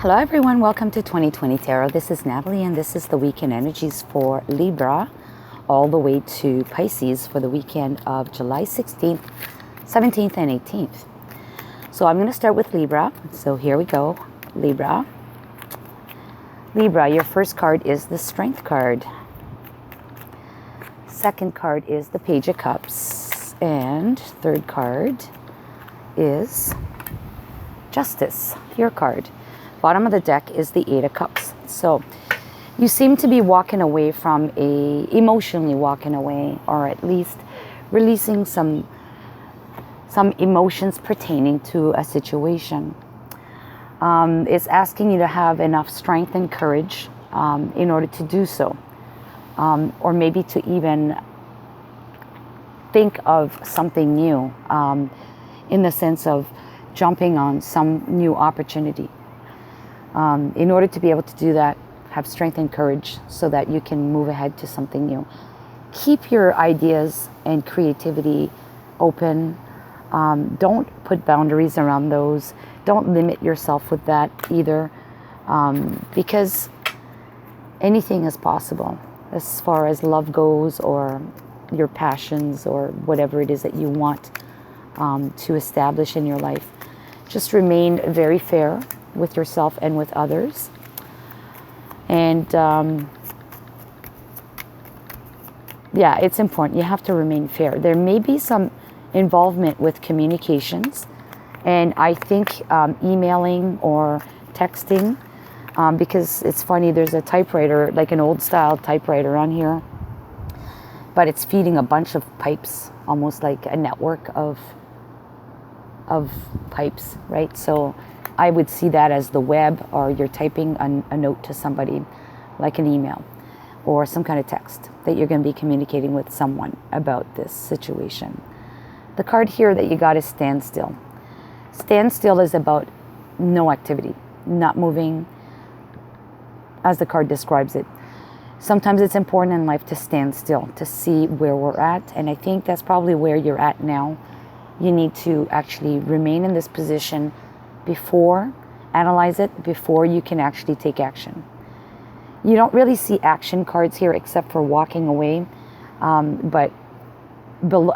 Hello everyone, welcome to 2020 Tarot. This is Natalie and this is the weekend energies for Libra all the way to Pisces for the weekend of July 16th, 17th and 18th. So I'm going to start with Libra. So here we go, Libra. Libra, your first card is the Strength card. Second card is the Page of Cups. And third card is Justice, your card. Bottom of the deck is the Eight of Cups. So you seem to be walking away from emotionally walking away, or at least releasing some emotions pertaining to a situation. It's asking you to have enough strength and courage in order to do so. Or maybe to even think of something new in the sense of jumping on some new opportunity. In order to be able to do that, have strength and courage so that you can move ahead to something new. Keep your ideas and creativity open. Don't put boundaries around those. Don't limit yourself with that either, because anything is possible as far as love goes, or your passions, or whatever it is that you want to establish in your life. Just remain very fair with yourself and with others. And yeah, it's important. You have to remain fair. There may be some involvement with communications, and I think emailing or texting, because it's funny, there's a typewriter, like an old style typewriter on here, but it's feeding a bunch of pipes, almost like a network of pipes, right? So I would see that as the web, or you're typing a note to somebody, like an email or some kind of text that you're going to be communicating with someone about this situation. The card here that you got is Stand Still. Stand Still is about no activity, not moving, as the card describes it. Sometimes it's important in life to stand still, to see where we're at, and I think that's probably where you're at now. You need to actually remain in this position before, analyze it, before you can actually take action. You don't really see action cards here except for walking away, but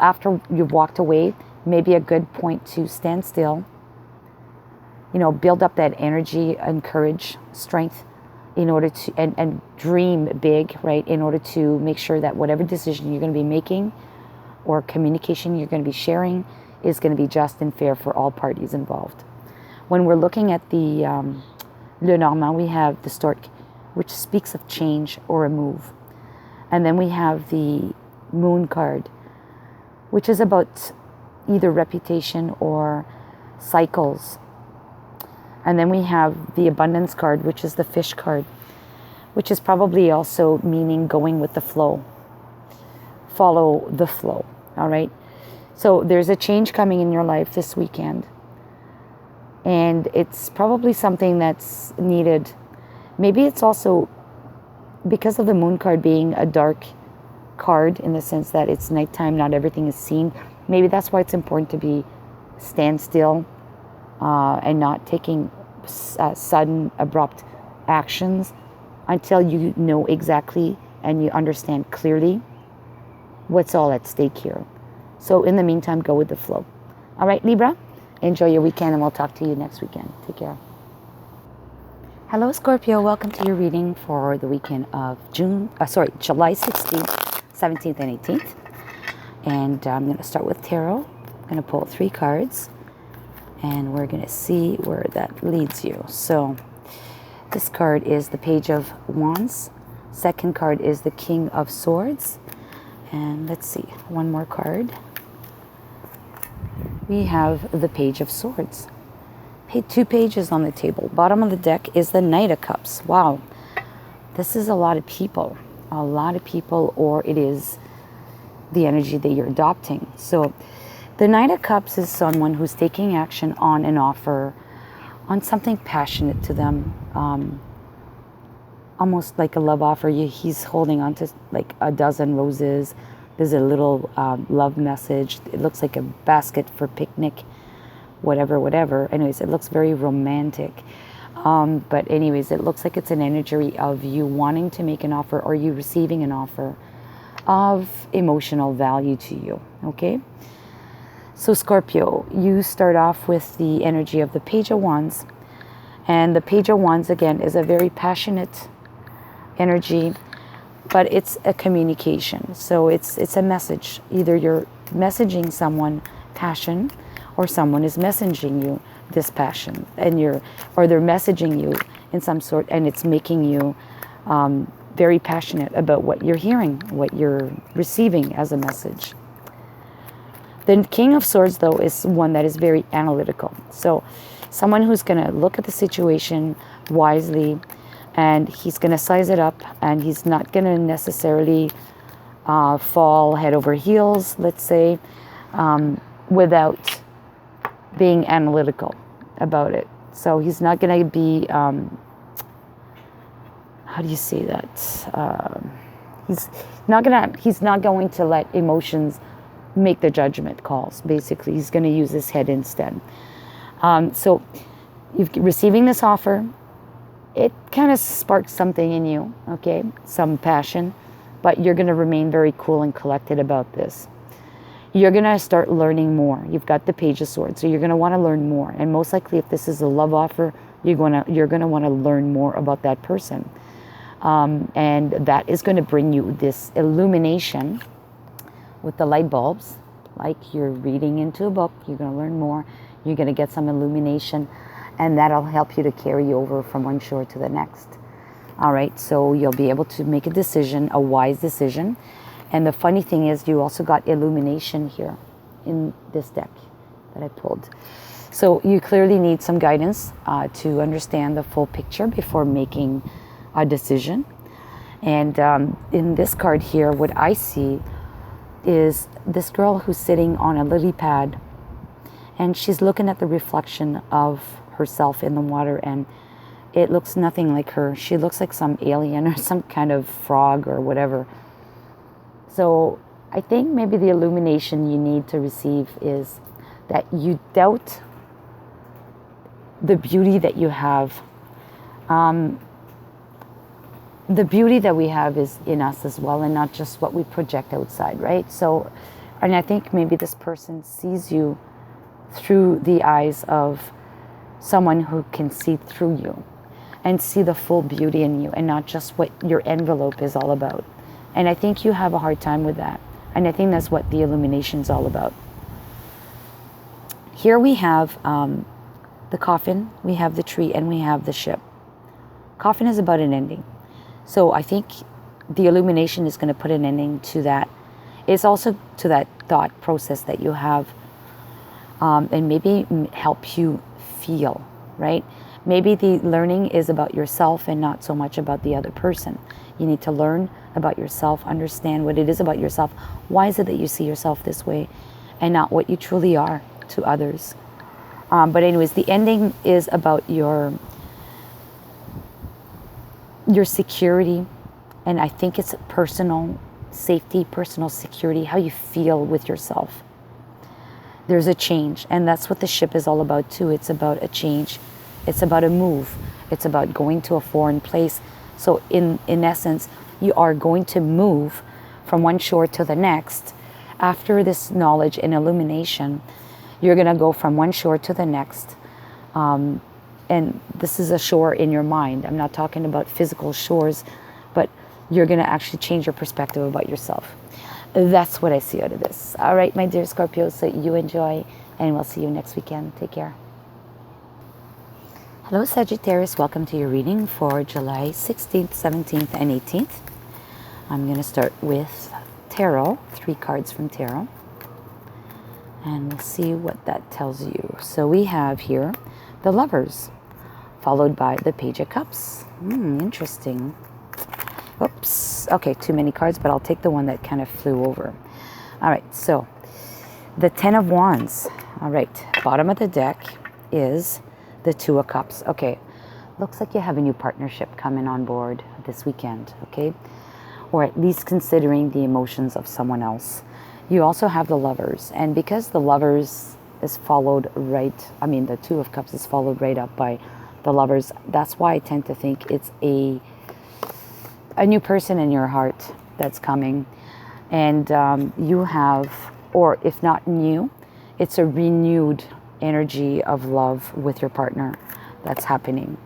after you've walked away, maybe a good point to stand still, build up that energy and courage, strength, in order to, and dream big, right, in order to make sure that whatever decision you're going to be making or communication you're going to be sharing is going to be just and fair for all parties involved. When we're looking at the Lenormand, we have the Stork, which speaks of change or a move. And then we have the Moon card, which is about either reputation or cycles. And then we have the Abundance card, which is the Fish card, which is probably also meaning going with the flow. Follow the flow, all right? So there's a change coming in your life this weekend. And it's probably something that's needed. Maybe it's also because of the Moon card being a dark card, in the sense that it's nighttime, not everything is seen. Maybe that's why it's important to be stand still and not taking sudden, abrupt actions until you know exactly and you understand clearly what's all at stake here. So in the meantime, go with the flow. All right, Libra? Enjoy your weekend, and we'll talk to you next weekend. Take care. Hello, Scorpio. Welcome to your reading for the weekend of July 16th, 17th, and 18th. And I'm going to start with tarot. I'm going to pull 3 cards, and we're going to see where that leads you. So this card is the Page of Wands. Second card is the King of Swords. And let's see, one more card. We have the Page of Swords. 2 pages on the table. Bottom of the deck is the Knight of Cups. Wow. This is a lot of people. A lot of people, or it is the energy that you're adopting. So the Knight of Cups is someone who's taking action on an offer, on something passionate to them. Almost like a love offer. He's holding on to like a dozen roses. There's a little love message. It looks like a basket for picnic, whatever. Anyways, it looks very romantic. But anyways, it looks like it's an energy of you wanting to make an offer or you receiving an offer of emotional value to you, okay? So Scorpio, you start off with the energy of the Page of Wands. And the Page of Wands, again, is a very passionate energy, but it's a communication. So it's a message. Either you're messaging someone passion, or someone is messaging you this passion, or they're messaging you in some sort, and it's making you very passionate about what you're hearing, what you're receiving as a message. The King of Swords, though, is one that is very analytical. So someone who's going to look at the situation wisely, and he's going to size it up, and he's not going to necessarily fall head over heels, let's say, without being analytical about it. So he's not going to be, how do you say that? He's not going to let emotions make the judgment calls. Basically, he's going to use his head instead. So you're receiving this offer. It kind of sparks something in you, okay? Some passion, but you're going to remain very cool and collected about this. You're going to start learning more. You've got the Page of Swords, so you're going to want to learn more. And most likely, if this is a love offer, you're going to want to learn more about that person. And that is going to bring you this illumination with the light bulbs. Like you're reading into a book, you're going to learn more. You're going to get some illumination, and that'll help you to carry you over from one shore to the next. All right, so you'll be able to make a decision, a wise decision. And the funny thing is, you also got illumination here in this deck that I pulled. So you clearly need some guidance to understand the full picture before making a decision. And in this card here, what I see is this girl who's sitting on a lily pad, and she's looking at the reflection of herself in the water, and it looks nothing like her. She looks like some alien or some kind of frog or whatever. So I think maybe the illumination you need to receive is that you doubt the beauty that you have. The beauty that we have is in us as well, and not just what we project outside, right? So, and I think maybe this person sees you through the eyes of someone who can see through you and see the full beauty in you, and not just what your envelope is all about. And I think you have a hard time with that. And I think that's what the illumination is all about. Here we have the coffin, we have the tree, and we have the ship. Coffin is about an ending. So I think the illumination is going to put an ending to that. It's also to that thought process that you have, and maybe help you feel, right? Maybe the learning is about yourself and not so much about the other person. You need to learn about yourself, understand what it is about yourself. Why is it that you see yourself this way and not what you truly are to others? But anyways, the ending is about your security, and I think it's personal safety, personal security, how you feel with yourself. There's a change, and that's what the ship is all about too. It's about a change. It's about a move. It's about going to a foreign place. So in essence, you are going to move from one shore to the next. After this knowledge and illumination, you're going to go from one shore to the next. And this is a shore in your mind. I'm not talking about physical shores, but you're going to actually change your perspective about yourself. That's what I see out of this. All right, my dear Scorpio, so you enjoy, and we'll see you next weekend. Take care. Hello, Sagittarius. Welcome to your reading for July 16th, 17th, and 18th. I'm going to start with Tarot, 3 cards from Tarot. And we'll see what that tells you. So we have here the Lovers, followed by the Page of Cups. Interesting. Oops. Okay, too many cards, but I'll take the one that kind of flew over. All right, so the 10 of Wands. All right, bottom of the deck is the 2 of Cups. Okay, looks like you have a new partnership coming on board this weekend, okay? Or at least considering the emotions of someone else. You also have the Lovers, and because the Lovers is followed right, the 2 of Cups is followed right up by the Lovers. That's why I tend to think it's a new person in your heart that's coming. And you have, or if not new, it's a renewed energy of love with your partner that's happening.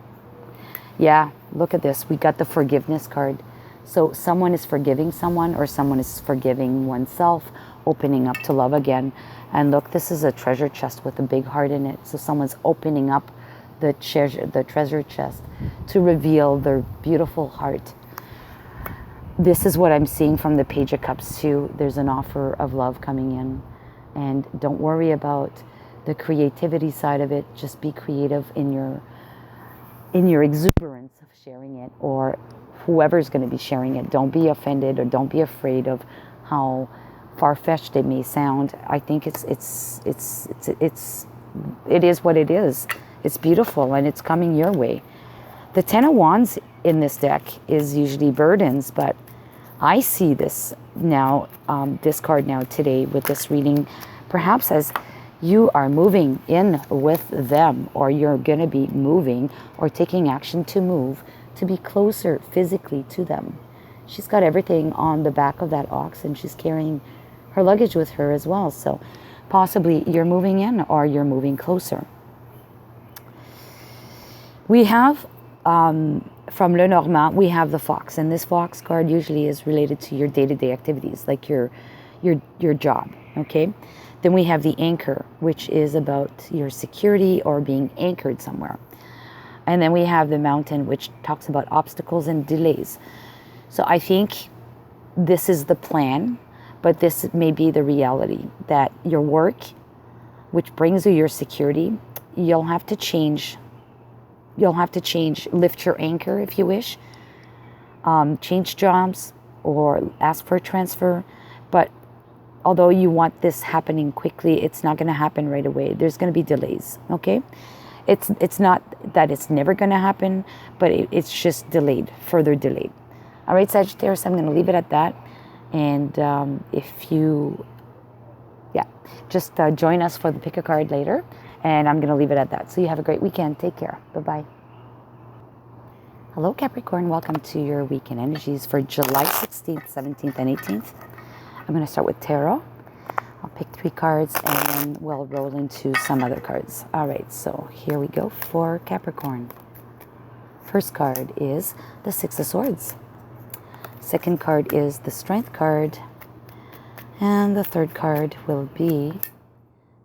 Yeah, look at this. We got the forgiveness card. So someone is forgiving someone, or someone is forgiving oneself, opening up to love again. And look, this is a treasure chest with a big heart in it. So someone's opening up the treasure chest to reveal their beautiful heart. This is what I'm seeing from the Page of Cups too. There's an offer of love coming in. And don't worry about the creativity side of it. Just be creative in your exuberance of sharing it, or whoever's going to be sharing it. Don't be offended, or don't be afraid of how far-fetched it may sound. I think it is what it is. It's beautiful, and it's coming your way. The Ten of Wands in this deck is usually burdens, but I see this now, this card now today with this reading, perhaps as you are moving in with them, or you're going to be moving or taking action to move to be closer physically to them. She's got everything on the back of that ox, and she's carrying her luggage with her as well. So possibly you're moving in, or you're moving closer. We have from Lenormand, we have the fox, and this fox card usually is related to your day-to-day activities, like your job. Okay. Then we have the anchor, which is about your security or being anchored somewhere. And then we have the mountain, which talks about obstacles and delays. So I think this is the plan, but this may be the reality, that your work, which brings you your security, you'll have to change, lift your anchor if you wish, change jobs or ask for a transfer. But although you want this happening quickly, it's not going to happen right away. There's going to be delays, okay? It's not that it's never going to happen, but it's just delayed, further delayed. All right, Sagittarius, I'm going to leave it at that. And if you, just join us for the pick a card later. And I'm going to leave it at that. So you have a great weekend. Take care. Bye-bye. Hello, Capricorn. Welcome to your weekend energies for July 16th, 17th, and 18th. I'm going to start with tarot. I'll pick 3 cards, and then we'll roll into some other cards. All right, so here we go for Capricorn. First card is the Six of Swords. Second card is the Strength card. And the third card will be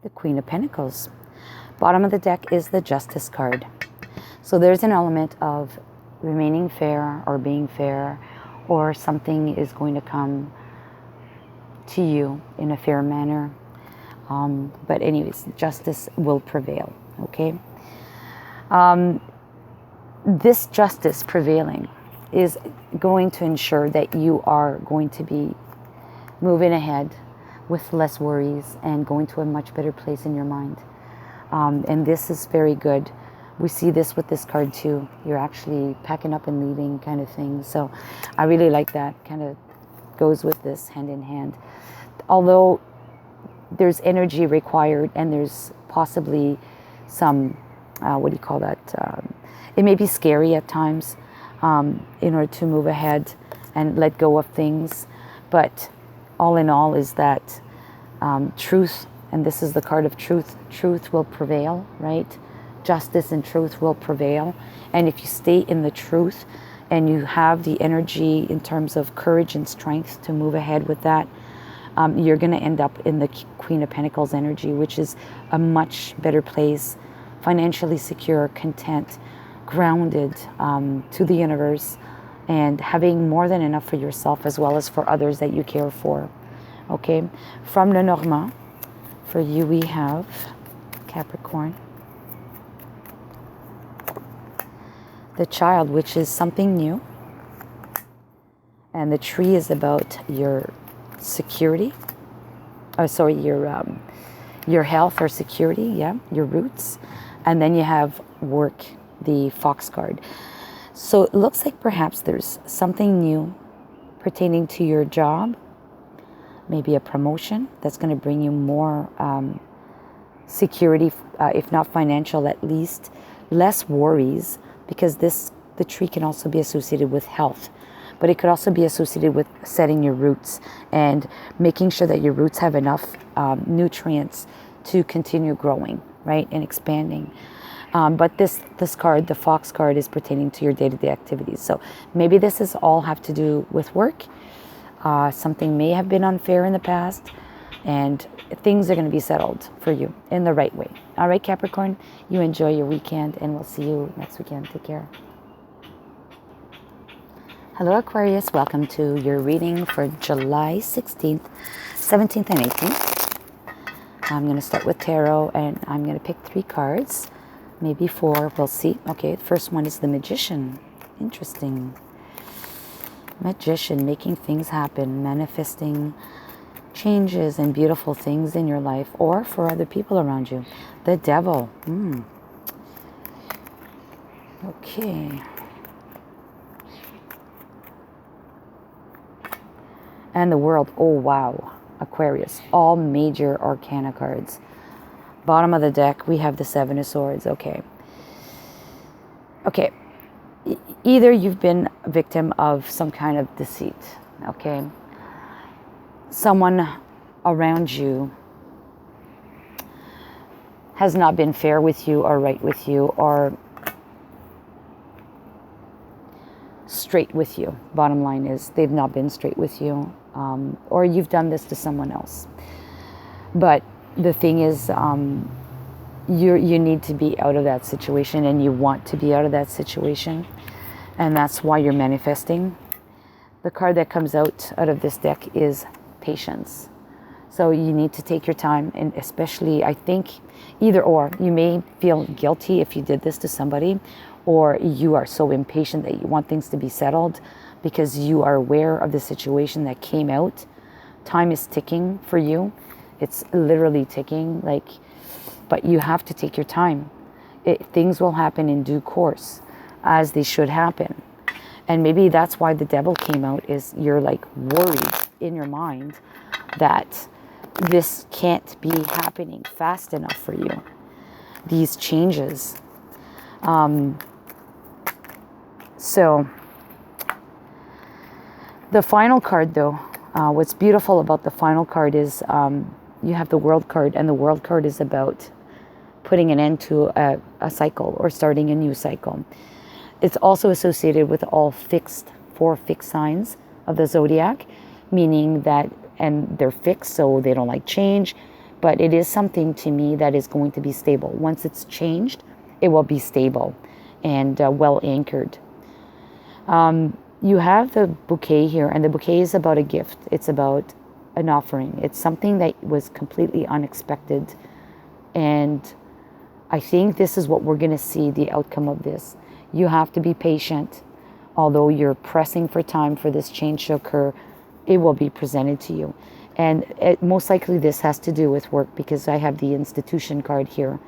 the Queen of Pentacles. Bottom of the deck is the Justice card. So there's an element of remaining fair or being fair, or something is going to come to you in a fair manner. But anyways, justice will prevail, okay? This justice prevailing is going to ensure that you are going to be moving ahead with less worries and going to a much better place in your mind. And this is very good. We see this with this card too. You're actually packing up and leaving kind of thing. So I really like that. Kind of goes with this hand in hand. Although there's energy required, and there's possibly some, it may be scary at times in order to move ahead and let go of things. But all in all is that truth, and this is the card of truth. Truth will prevail, right? Justice and truth will prevail. And if you stay in the truth and you have the energy in terms of courage and strength to move ahead with that, you're going to end up in the Queen of Pentacles energy, which is a much better place, financially secure, content, grounded to the universe, and having more than enough for yourself as well as for others that you care for. Okay, from Lenormand, for you we have Capricorn. The Child, which is something new. And the tree is about your security. Your health or security, your roots. And then you have work, the Fox card. So it looks like perhaps there's something new pertaining to your job, maybe a promotion that's going to bring you more security, if not financial, at least less worries, because the tree can also be associated with health, but it could also be associated with setting your roots and making sure that your roots have enough nutrients to continue growing, right, and expanding. But this card, the Fox card, is pertaining to your day-to-day activities. So maybe this is all have to do with work. Something may have been unfair in the past, and things are going to be settled for you in the right way. All right, Capricorn, you enjoy your weekend, and we'll see you next weekend. Take care. Hello, Aquarius. Welcome to your reading for July 16th, 17th, and 18th. I'm going to start with tarot, and I'm going to pick 3 cards, maybe 4. We'll see. Okay, the first one is the Magician. Interesting. Magician, making things happen, manifesting changes and beautiful things in your life or for other people around you. The Devil. Okay. And the World. Oh, wow. Aquarius. All major arcana cards. Bottom of the deck, we have the 7 of Swords. Okay. Okay. Either you've been a victim of some kind of deceit. Okay. Someone around you has not been fair with you or right with you or straight with you. Bottom line is they've not been straight with you, or you've done this to someone else. But the thing is, you need to be out of that situation, and you want to be out of that situation, and that's why you're manifesting. The card that comes out of this deck is patience. So you need to take your time, and especially, I think, either or. You may feel guilty if you did this to somebody, or you are so impatient that you want things to be settled because you are aware of the situation that came out. Time is ticking for you. It's literally ticking, but you have to take your time. Things will happen in due course, as they should happen. And maybe that's why the Devil came out, is you're worried in your mind that this can't be happening fast enough for you. These changes. So the final card, though, what's beautiful about the final card is you have the World card, and the World card is about putting an end to a cycle or starting a new cycle. It's also associated with all 4 fixed signs of the zodiac, meaning that, and they're fixed, so they don't like change, but it is something to me that is going to be stable. Once it's changed, it will be stable and well anchored. You have the bouquet here, and the bouquet is about a gift. It's about an offering. It's something that was completely unexpected, and I think this is what we're going to see, the outcome of this. You have to be patient. Although you're pressing for time for this change to occur, it will be presented to you. And most likely this has to do with work, because I have the Institution card here.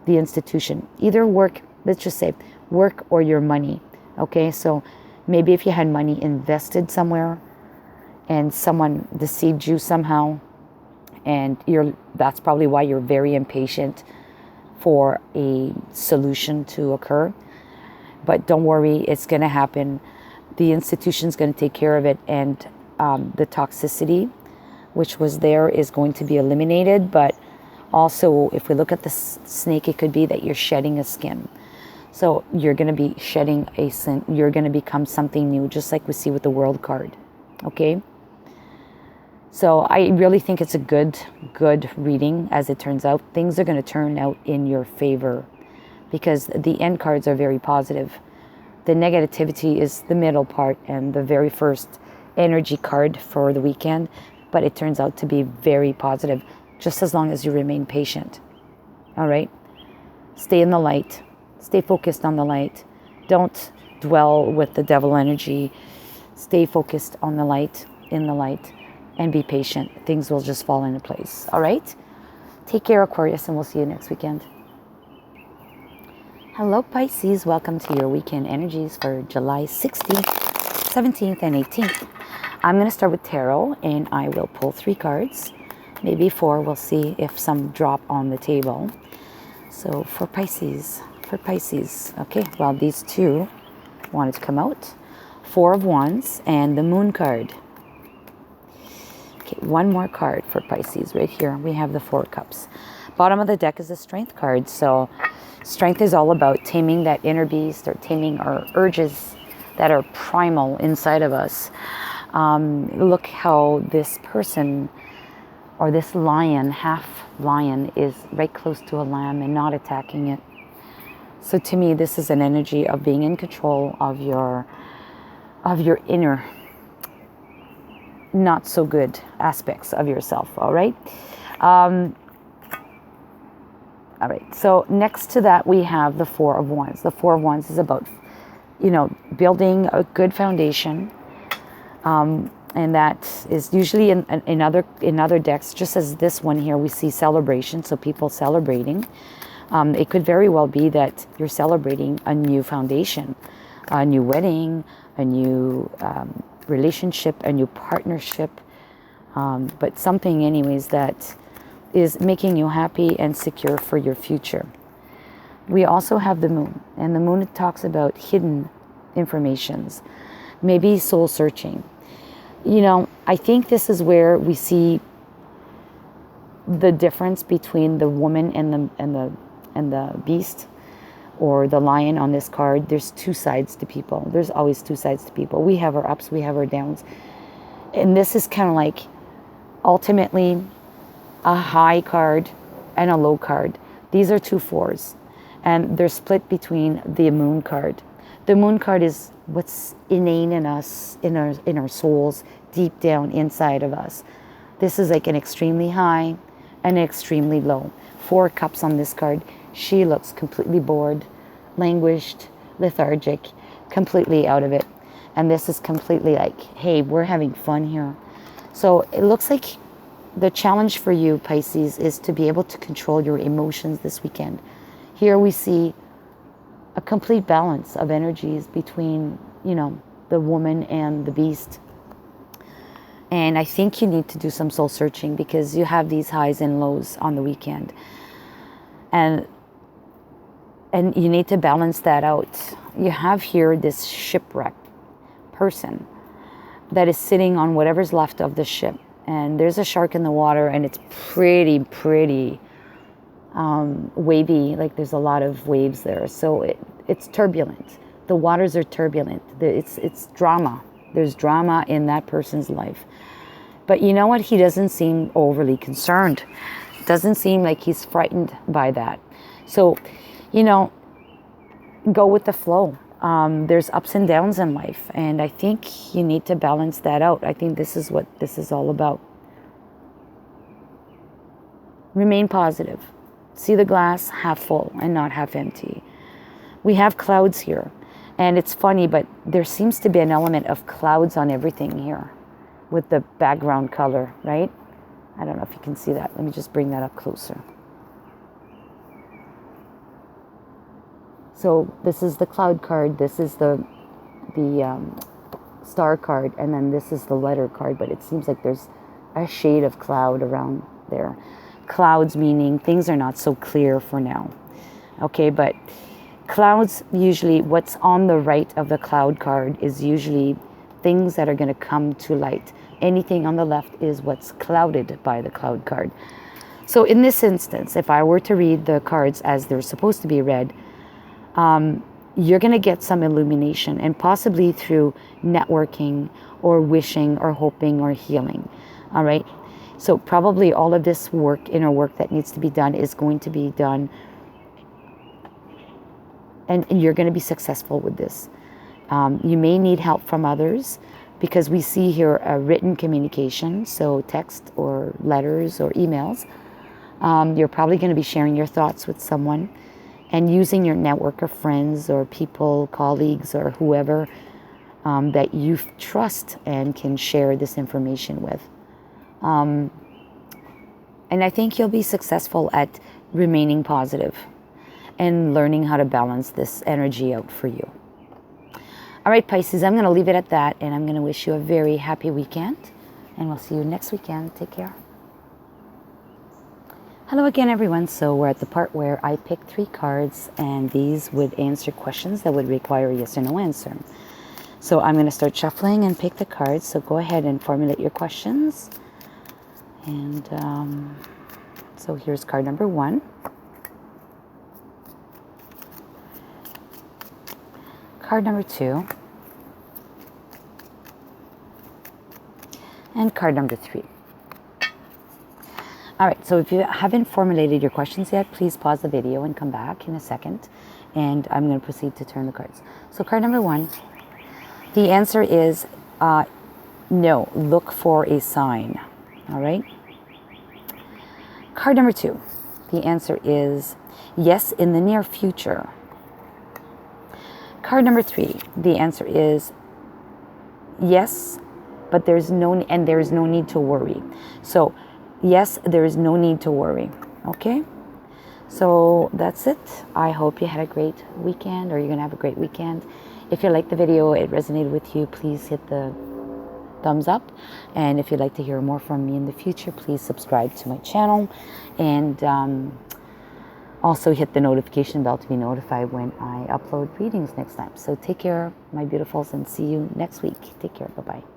The Institution. Either work, let's just say work, or your money. Okay, so maybe if you had money invested somewhere and someone deceived you somehow, and that's probably why you're very impatient for a solution to occur. But don't worry, it's going to happen. The institution's going to take care of it, and the toxicity, which was there, is going to be eliminated. But also, if we look at the snake, it could be that you're shedding a skin. So you're going to be shedding a sin. You're going to become something new, just like we see with the World card. Okay? So I really think it's a good reading, as it turns out. Things are going to turn out in your favor, because the end cards are very positive. The negativity is the middle part and the very first energy card for the weekend, but it turns out to be very positive, just as long as you remain patient. All right? Stay in the light. Stay focused on the light. Don't dwell with the devil energy. Stay focused on the light, in the light, and be patient. Things will just fall into place. All right? Take care, Aquarius, and we'll see you next weekend. Hello, Pisces. Welcome to your weekend energies for July 16th, 17th, and 18th. I'm going to start with tarot, and I will pull 3 cards, maybe 4. We'll see if some drop on the table. So for Pisces, for Pisces. Okay, well, these two wanted to come out. Four of Wands and the Moon card. Okay, one more card for Pisces right here. We have the Four of Cups. Bottom of the deck is the Strength card. So strength is all about taming that inner beast, or taming our urges that are primal inside of us. Look how this person, or this lion, half lion, is right close to a lamb and not attacking it. So to me, this is an energy of being in control of your inner not so good aspects of yourself. All right. All right. So next to that, we have the Four of Wands. The Four of Wands is about, building a good foundation. And that is usually in other decks, just as this one here, we see celebration. So people celebrating. It could very well be that you're celebrating a new foundation, a new wedding, a new relationship, a new partnership, but something anyways that is making you happy and secure for your future. We also have the Moon, and the Moon talks about hidden informations, maybe soul searching. I think this is where we see the difference between the woman and the beast, or the lion on this card. There's two sides to people. There's always two sides to people. We have our ups, we have our downs. And this is kind of like ultimately a high card and a low card. These are two fours, and they're split between the Moon card. The Moon card is what's innate in us, in our souls, deep down inside of us. This is like an extremely high and an extremely low. Four Cups on this card. She looks completely bored, languished, lethargic, completely out of it. And this is completely like, hey, we're having fun here. So it looks like the challenge for you, Pisces, is to be able to control your emotions this weekend. Here we see a complete balance of energies between, the woman and the beast. And I think you need to do some soul searching, because you have these highs and lows on the weekend. And you need to balance that out. You have here this shipwrecked person that is sitting on whatever's left of the ship. And there's a shark in the water, and it's pretty wavy. Like there's a lot of waves there. So it's turbulent. The waters are turbulent. It's drama. There's drama in that person's life. But you know what? He doesn't seem overly concerned. Doesn't seem like he's frightened by that. So, go with the flow. There's ups and downs in life, and I think you need to balance that out. I think this is what this is all about. Remain positive. See the glass half full and not half empty. We have clouds here, and it's funny, but there seems to be an element of clouds on everything here with the background color, right? I don't know if you can see that. Let me just bring that up closer. So this is the cloud card, this is the star card, and then this is the letter card, but it seems like there's a shade of cloud around there. Clouds meaning things are not so clear for now. Okay, but clouds, usually what's on the right of the cloud card is usually things that are going to come to light. Anything on the left is what's clouded by the cloud card. So in this instance, if I were to read the cards as they're supposed to be read, you're going to get some illumination, and possibly through networking or wishing or hoping or healing. All right. So probably all of this work, inner work that needs to be done, is going to be done. And you're going to be successful with this. You may need help from others, because we see here a written communication, so text or letters or emails. You're probably going to be sharing your thoughts with someone, and using your network of friends or people, colleagues, or whoever that you trust and can share this information with. And I think you'll be successful at remaining positive and learning how to balance this energy out for you. All right, Pisces, I'm going to leave it at that, and I'm going to wish you a very happy weekend, and we'll see you next weekend. Take care. Hello again, everyone. So we're at the part where I pick 3 cards, and these would answer questions that would require a yes or no answer. So I'm going to start shuffling and pick the cards. So go ahead and formulate your questions. And so here's card number 1. Card number 2. And card number 3. All right, so if you haven't formulated your questions yet, please pause the video and come back in a second. And I'm going to proceed to turn the cards. So card number 1, the answer is no, look for a sign. All right. Card number 2, the answer is yes, in the near future. Card number 3, the answer is yes, but there's no need to worry. So yes, there is no need to worry. Okay? So that's it. I hope you had a great weekend, or you're going to have a great weekend. If you liked the video, it resonated with you, please hit the thumbs up. And if you'd like to hear more from me in the future, please subscribe to my channel. And also hit the notification bell to be notified when I upload readings next time. So take care, my beautifuls, and see you next week. Take care. Bye-bye.